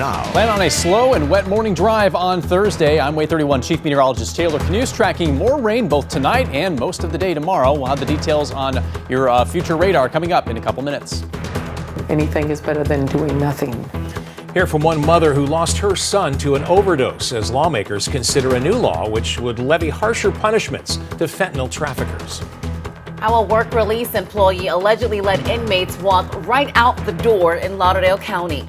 Now. Plan on a slow and wet morning drive on Thursday. I'm WAAY 31 Chief Meteorologist Taylor Knust, tracking more rain both tonight and most of the day tomorrow. We'll have the details on your future radar coming up in a couple minutes. Anything is better than doing nothing. Hear from one mother who lost her son to an overdose as lawmakers consider a new law which would levy harsher punishments to fentanyl traffickers. Our work release employee allegedly let inmates walk right out the door in Lauderdale County.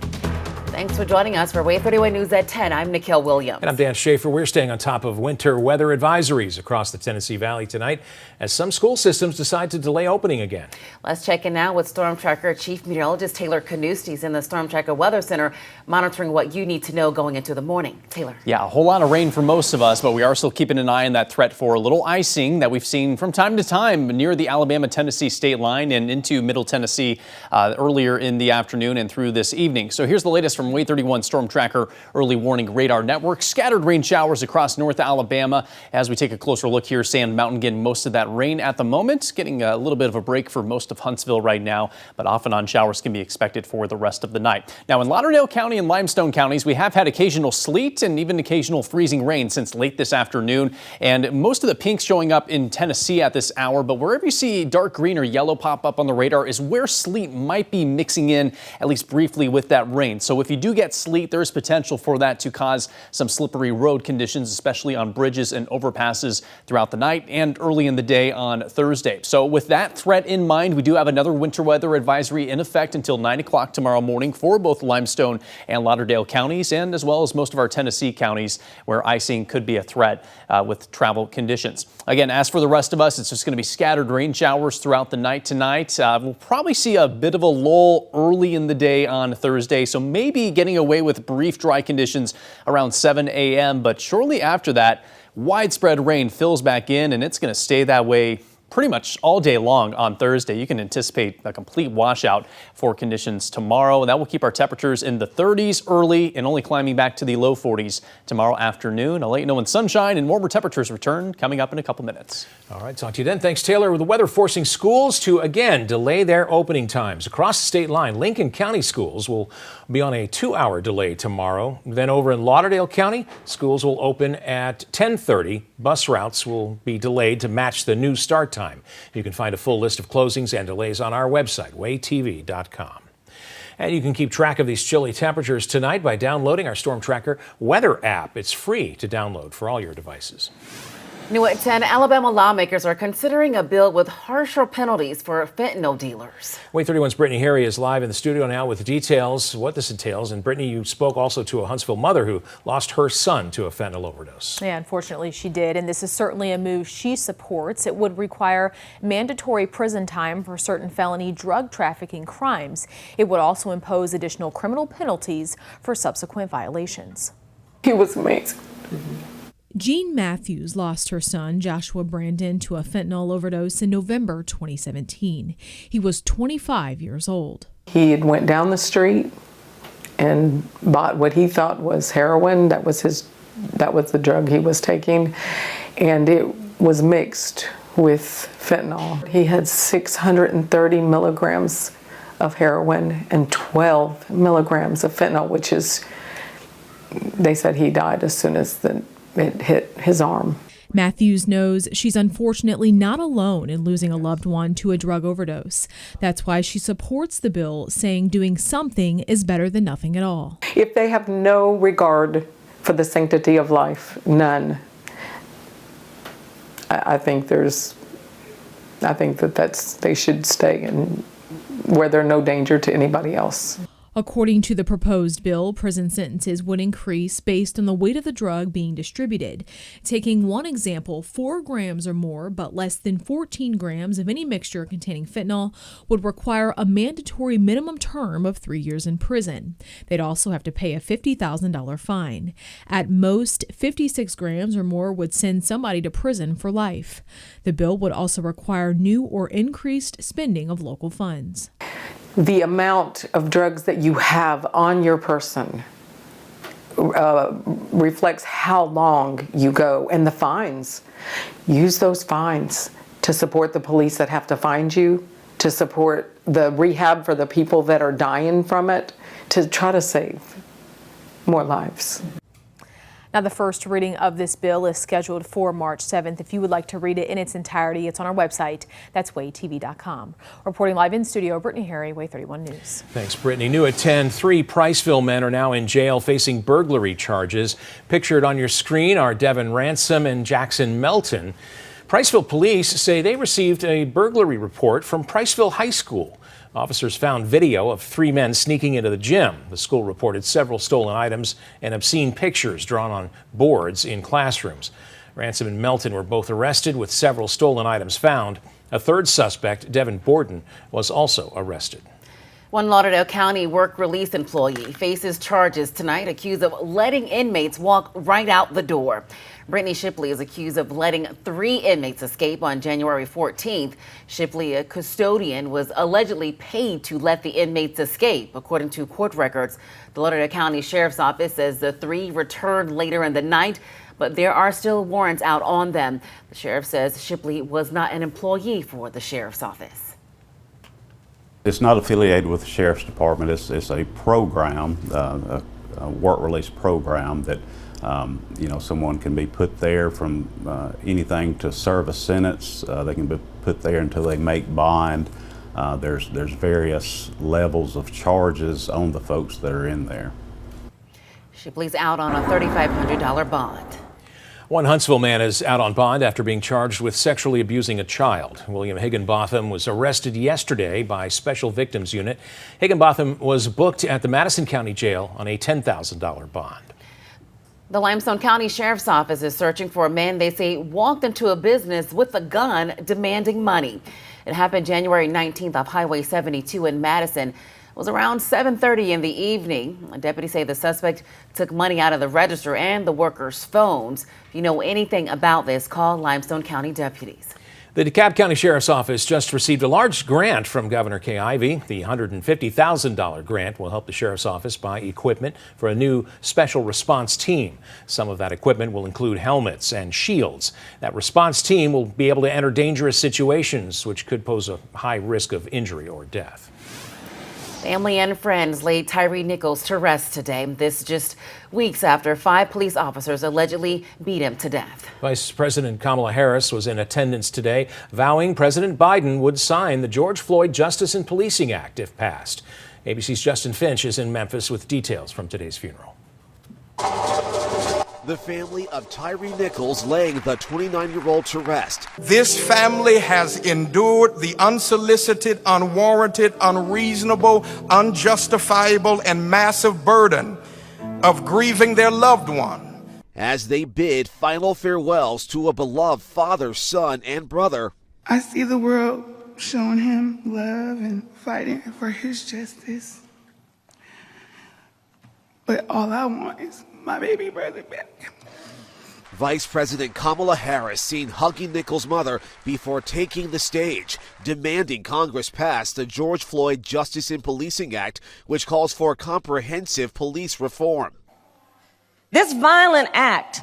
Thanks for joining us for WAAY 31 News at 10. I'm Nikhil Williams. And I'm Dan Schaefer. We're staying on top of winter weather advisories across the Tennessee Valley tonight as some school systems decide to delay opening again. Let's check in now with Storm Tracker Chief Meteorologist Taylor Knust. He's in the Storm Tracker Weather Center monitoring what you need to know going into the morning. Taylor. Yeah, a whole lot of rain for most of us, but we are still keeping an eye on that threat for a little icing that we've seen from time to time near the Alabama-Tennessee state line and into Middle Tennessee earlier in the afternoon and through this evening. So here's the latest from WAAY 31 Storm Tracker Early Warning Radar Network. Scattered rain showers across North Alabama. As we take a closer look here, Sand Mountain getting most of that rain at the moment, getting a little bit of a break for most of Huntsville right now, but off and on showers can be expected for the rest of the night. Now in Lauderdale County and Limestone counties, we have had occasional sleet and even occasional freezing rain since late this afternoon, and most of the pinks showing up in Tennessee at this hour, but wherever you see dark green or yellow pop up on the radar is where sleet might be mixing in, at least briefly, with that rain. So if you do get sleet, there's potential for that to cause some slippery road conditions, especially on bridges and overpasses throughout the night and early in the day on Thursday. So with that threat in mind, we do have another winter weather advisory in effect until 9 o'clock tomorrow morning for both Limestone and Lauderdale counties, and as well as most of our Tennessee counties where icing could be a threat with travel conditions. Again, as for the rest of us, it's just going to be scattered rain showers throughout the night tonight. We'll probably see a bit of a lull early in the day on Thursday, so maybe getting away with brief dry conditions around 7 a.m. But shortly after that, widespread rain fills back in, and it's going to stay that way pretty much all day long on Thursday. You can anticipate a complete washout for conditions tomorrow. That will keep our temperatures in the 30s early and only climbing back to the low 40s tomorrow afternoon. I'll let you know when sunshine and warmer temperatures return coming up in a couple minutes. All right, talk to you then. Thanks, Taylor. With the weather forcing schools to again delay their opening times across the state line, Lincoln County schools will be on a 2-hour delay tomorrow. Then over in Lauderdale County, schools will open at 10:30. Bus routes will be delayed to match the new start time. You can find a full list of closings and delays on our website, WAAYTV.com. And you can keep track of these chilly temperatures tonight by downloading our Storm Tracker weather app. It's free to download for all your devices. New at 10, Alabama lawmakers are considering a bill with harsher penalties for fentanyl dealers. WAAY 31's Brittany Harry is live in the studio now with the details, what this entails. And Brittany, you spoke also to a Huntsville mother who lost her son to a fentanyl overdose. Yeah, unfortunately she did. And this is certainly a move she supports. It would require mandatory prison time for certain felony drug trafficking crimes. It would also impose additional criminal penalties for subsequent violations. He was amazing. Jean Matthews lost her son, Joshua Brandon, to a fentanyl overdose in November 2017. He was 25 years old. He had went down the street and bought what he thought was heroin. That was the drug he was taking, and it was mixed with fentanyl. He had 630 milligrams of heroin and 12 milligrams of fentanyl, which is, they said he died as soon as it hit his arm. Matthews knows she's unfortunately not alone in losing a loved one to a drug overdose. That's why she supports the bill, saying doing something is better than nothing at all. If they have no regard for the sanctity of life, none, I think they should stay in where there's no danger to anybody else. According to the proposed bill, prison sentences would increase based on the weight of the drug being distributed. Taking one example, 4 grams or more, but less than 14 grams of any mixture containing fentanyl would require a mandatory minimum term of 3 years in prison. They'd also have to pay a $50,000 fine. At most, 56 grams or more would send somebody to prison for life. The bill would also require new or increased spending of local funds. The amount of drugs that you have on your person reflects how long you go, and the fines. Use those fines to support the police that have to find you, to support the rehab for the people that are dying from it, to try to save more lives. Now, the first reading of this bill is scheduled for March 7th. If you would like to read it in its entirety, it's on our website. That's WayTV.com. Reporting live in studio, Brittany Harry, Way 31 News. Thanks, Brittany. New at 10, 3 Priceville men are now in jail facing burglary charges. Pictured on your screen are Devin Ransom and Jackson Melton. Priceville police say they received a burglary report from Priceville High School. Officers found video of 3 men sneaking into the gym. The school reported several stolen items and obscene pictures drawn on boards in classrooms. Ransom and Melton were both arrested with several stolen items found. A third suspect, Devin Borden, was also arrested. One Lauderdale County work release employee faces charges tonight, accused of letting inmates walk right out the door. Brittany Shipley is accused of letting 3 inmates escape on January 14th. Shipley, a custodian, was allegedly paid to let the inmates escape, according to court records. The Lauderdale County Sheriff's Office says the 3 returned later in the night, but there are still warrants out on them. The sheriff says Shipley was not an employee for the sheriff's office. It's not affiliated with the Sheriff's Department. It's a program, a work release program that someone can be put there from anything to serve a sentence. They can be put there until they make bond. There's various levels of charges on the folks that are in there. Shipley's out on a $3,500 bond. One Huntsville man is out on bond after being charged with sexually abusing a child. William Higginbotham was arrested yesterday by Special Victims Unit. Higginbotham was booked at the Madison County Jail on a $10,000 bond. The Limestone County Sheriff's Office is searching for a man they say walked into a business with a gun demanding money. It happened January 19th off Highway 72 in Madison. It was around 7:30 in the evening. Deputies say the suspect took money out of the register and the workers' phones. If you know anything about this, call Limestone County deputies. The DeKalb County Sheriff's Office just received a large grant from Governor Kay Ivey. The $150,000 grant will help the Sheriff's Office buy equipment for a new special response team. Some of that equipment will include helmets and shields. That response team will be able to enter dangerous situations, which could pose a high risk of injury or death. Family and friends laid Tyre Nichols to rest today. This just weeks after 5 police officers allegedly beat him to death. Vice President Kamala Harris was in attendance today, vowing President Biden would sign the George Floyd Justice in Policing Act if passed. ABC's Justin Finch is in Memphis with details from today's funeral. The family of Tyre Nichols laying the 29-year-old to rest. This family has endured the unsolicited, unwarranted, unreasonable, unjustifiable, and massive burden of grieving their loved one. As they bid final farewells to a beloved father, son, and brother. I see the world showing him love and fighting for his justice. But all I want is my baby brother back. Vice President Kamala Harris seen hugging Nichols' mother before taking the stage, demanding Congress pass the George Floyd Justice in Policing Act, which calls for comprehensive police reform. This violent act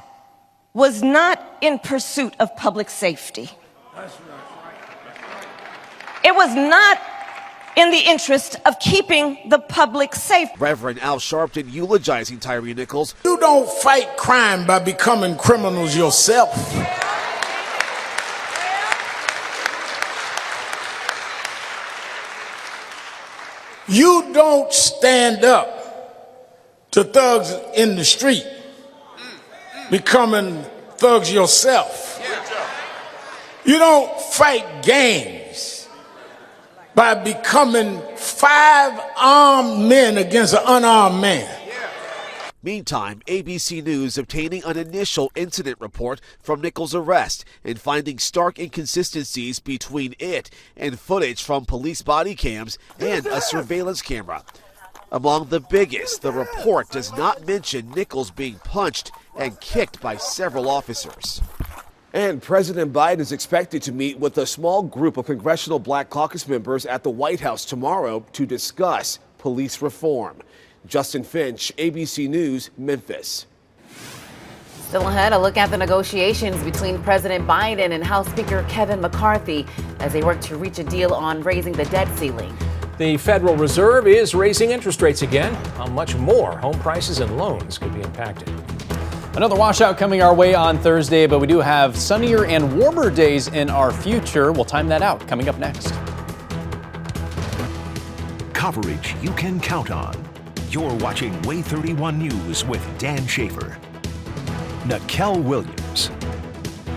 was not in pursuit of public safety. It was not in the interest of keeping the public safe. Reverend Al Sharpton eulogizing Tyre Nichols. You don't fight crime by becoming criminals yourself. You don't stand up to thugs in the street becoming thugs yourself. You don't fight gangs by becoming 5 armed men against an unarmed man. Meantime, ABC News obtaining an initial incident report from Nichols' arrest and finding stark inconsistencies between it and footage from police body cams and a surveillance camera. Among the biggest, the report does not mention Nichols being punched and kicked by several officers. And President Biden is expected to meet with a small group of Congressional Black Caucus members at the White House tomorrow to discuss police reform. Justin Finch, ABC News, Memphis. Still ahead, a look at the negotiations between President Biden and House Speaker Kevin McCarthy as they work to reach a deal on raising the debt ceiling. The Federal Reserve is raising interest rates again. How much more home prices and loans could be impacted? Another washout coming our way on Thursday, but we do have sunnier and warmer days in our future. We'll time that out coming up next. Coverage you can count on. You're watching Way 31 News with Dan Schaefer, Nikel Williams,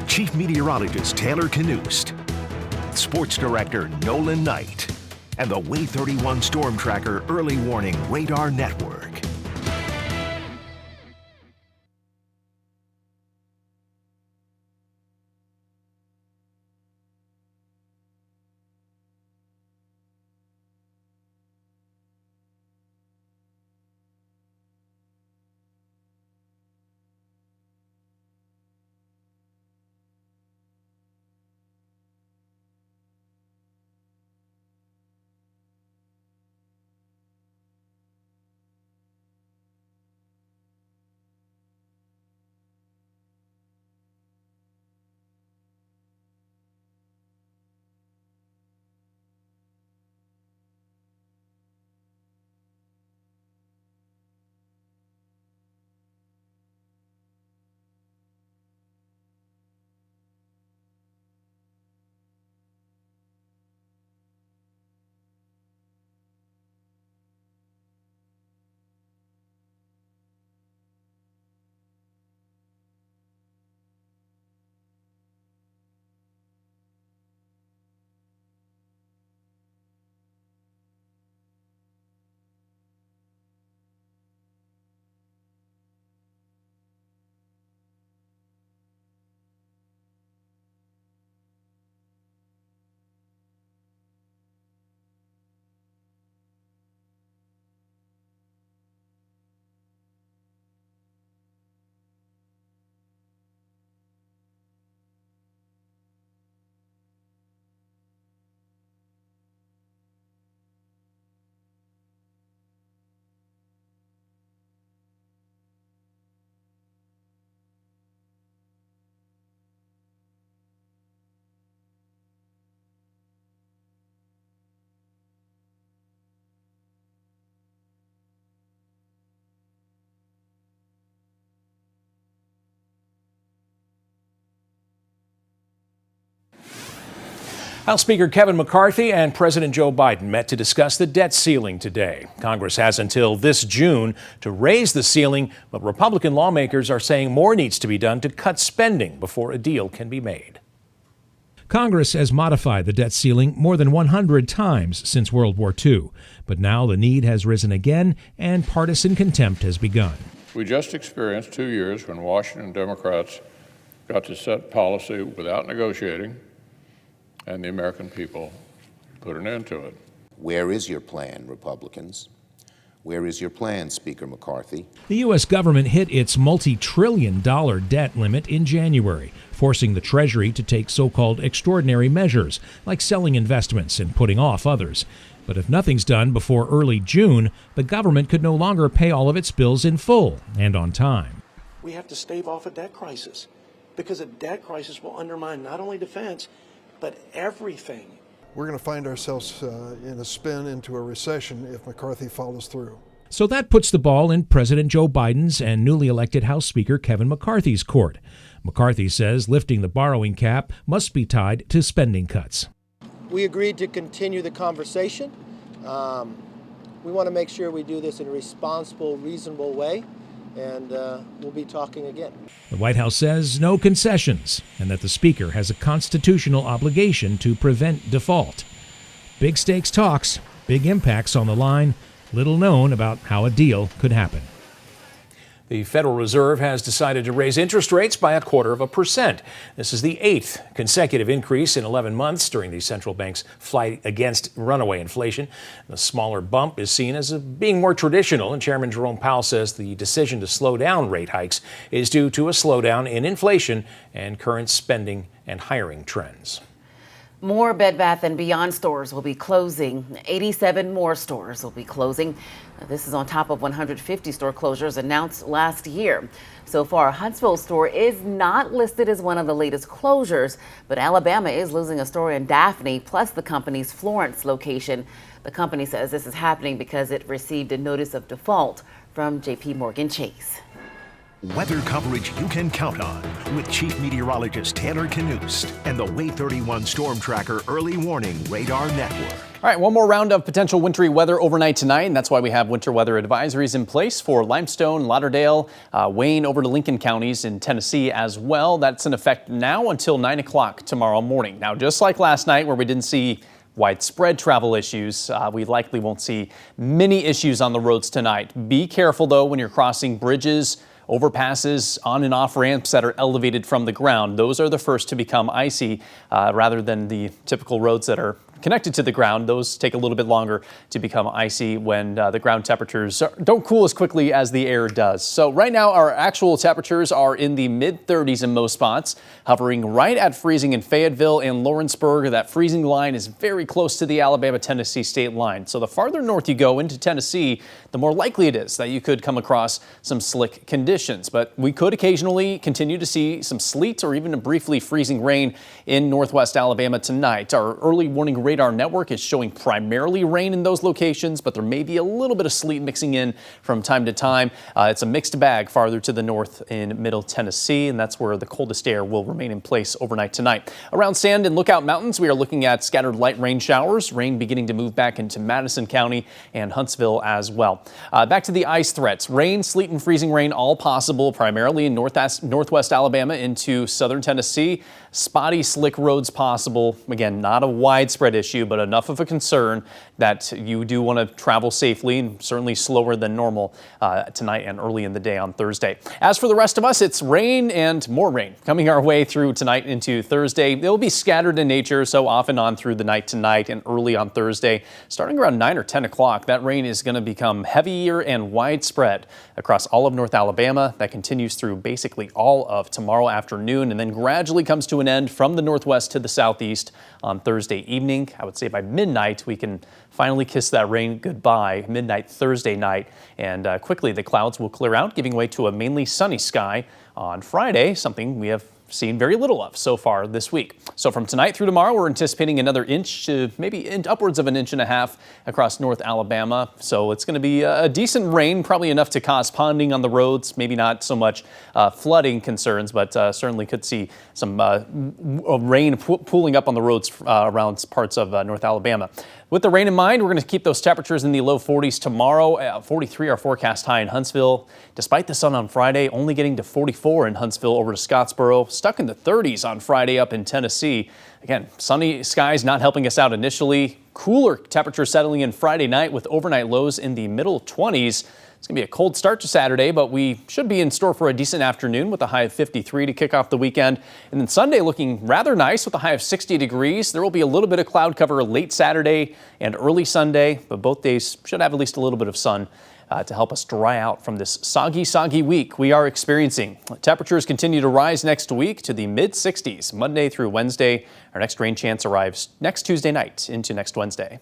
Chief Meteorologist Taylor Knust, Sports Director Nolan Knight, and the Way 31 Storm Tracker Early Warning Radar Network. House Speaker Kevin McCarthy and President Joe Biden met to discuss the debt ceiling today. Congress has until this June to raise the ceiling, but Republican lawmakers are saying more needs to be done to cut spending before a deal can be made. Congress has modified the debt ceiling more than 100 times since World War II, but now the need has risen again and partisan contempt has begun. We just experienced 2 years when Washington Democrats got to set policy without negotiating, and the American people put an end to it. Where is your plan, Republicans? Where is your plan, Speaker McCarthy? The U.S. government hit its multi-trillion-dollar debt limit in January, forcing the Treasury to take so-called extraordinary measures, like selling investments and putting off others. But if nothing's done before early June, the government could no longer pay all of its bills in full and on time. We have to stave off a debt crisis, because a debt crisis will undermine not only defense, but everything. We're going to find ourselves in a spin into a recession if McCarthy follows through. So that puts the ball in President Joe Biden's and newly elected House Speaker Kevin McCarthy's court. McCarthy says lifting the borrowing cap must be tied to spending cuts. We agreed to continue the conversation. We want to make sure we do this in a responsible, reasonable way, and we'll be talking again. The White House says no concessions and that the Speaker has a constitutional obligation to prevent default. Big stakes talks, big impacts on the line, little known about how a deal could happen. The Federal Reserve has decided to raise interest rates by 0.25%. This is the 8th consecutive increase in 11 months during the central bank's fight against runaway inflation. The smaller bump is seen as being more traditional, and Chairman Jerome Powell says the decision to slow down rate hikes is due to a slowdown in inflation and current spending and hiring trends. More Bed Bath & Beyond stores will be closing. 87 more stores will be closing. This is on top of 150 store closures announced last year. So far, Huntsville store is not listed as one of the latest closures, but Alabama is losing a store in Daphne, plus the company's Florence location. The company says this is happening because it received a notice of default from JP Morgan Chase. Weather coverage you can count on with Chief Meteorologist Taylor Knust and the Way 31 Storm Tracker Early Warning Radar Network. All right, one more round of potential wintry weather overnight tonight, and that's why we have winter weather advisories in place for Limestone, Lauderdale, Wayne, over to Lincoln counties in Tennessee as well. That's in effect now until 9 o'clock tomorrow morning. Now, just like last night where we didn't see widespread travel issues, we likely won't see many issues on the roads tonight. Be careful, though, when you're crossing bridges, overpasses, on and off ramps that are elevated from the ground. Those are the first to become icy rather than the typical roads that are connected to the ground. Those take a little bit longer to become icy when the ground temperatures don't cool as quickly as the air does. So right now our actual temperatures are in the mid-30s in most spots, hovering right at freezing in Fayetteville and Lawrenceburg. That freezing line is very close to the Alabama-Tennessee state line. So the farther north you go into Tennessee, the more likely it is that you could come across some slick conditions. But we could occasionally continue to see some sleet or even a briefly freezing rain in northwest Alabama tonight. Our early warning radar network is showing primarily rain in those locations, but there may be a little bit of sleet mixing in from time to time. It's a mixed bag farther to the north in middle Tennessee, and that's where the coldest air will remain in place overnight tonight. Around Sand and Lookout Mountains, we are looking at scattered light rain showers, rain beginning to move back into Madison County and Huntsville as well. Back to the ice threats. Rain, sleet, and freezing rain all possible, primarily in northwest Alabama into southern Tennessee. Spotty, slick roads possible. Again, not a widespread issue, but enough of a concern that you do want to travel safely and certainly slower than normal tonight and early in the day on Thursday. As for the rest of us, it's rain and more rain coming our way through tonight into Thursday. They'll be scattered in nature, so off and on through the night tonight and early on Thursday. Starting around 9 or 10 o'clock, that rain is going to become heavier and widespread across all of North Alabama. That continues through basically all of tomorrow afternoon and then gradually comes to an end from the northwest to the southeast on Thursday evening. I would say by midnight we can finally kiss that rain goodbye, midnight Thursday night, and quickly the clouds will clear out, giving way to a mainly sunny sky on Friday, something we have seen very little of so far this week. So from tonight through tomorrow, we're anticipating another inch to maybe upwards of an inch and a half across North Alabama. So it's going to be a decent rain, probably enough to cause ponding on the roads, maybe not so much flooding concerns, but certainly could see some rain pooling up on the roads around parts of North Alabama. With the rain in mind, we're going to keep those temperatures in the low 40s tomorrow. 43 our forecast high in Huntsville. Despite the sun on Friday, only getting to 44 in Huntsville over to Scottsboro. Stuck in the 30s on Friday up in Tennessee. Again, sunny skies not helping us out initially. Cooler temperature settling in Friday night with overnight lows in the middle 20s. It's going to be a cold start to Saturday, but we should be in store for a decent afternoon with a high of 53 to kick off the weekend. And then Sunday looking rather nice with a high of 60 degrees. There will be a little bit of cloud cover late Saturday and early Sunday, but both days should have at least a little bit of sun to help us dry out from this soggy week we are experiencing. Temperatures continue to rise next week to the mid-60s, Monday through Wednesday. Our next rain chance arrives next Tuesday night into next Wednesday.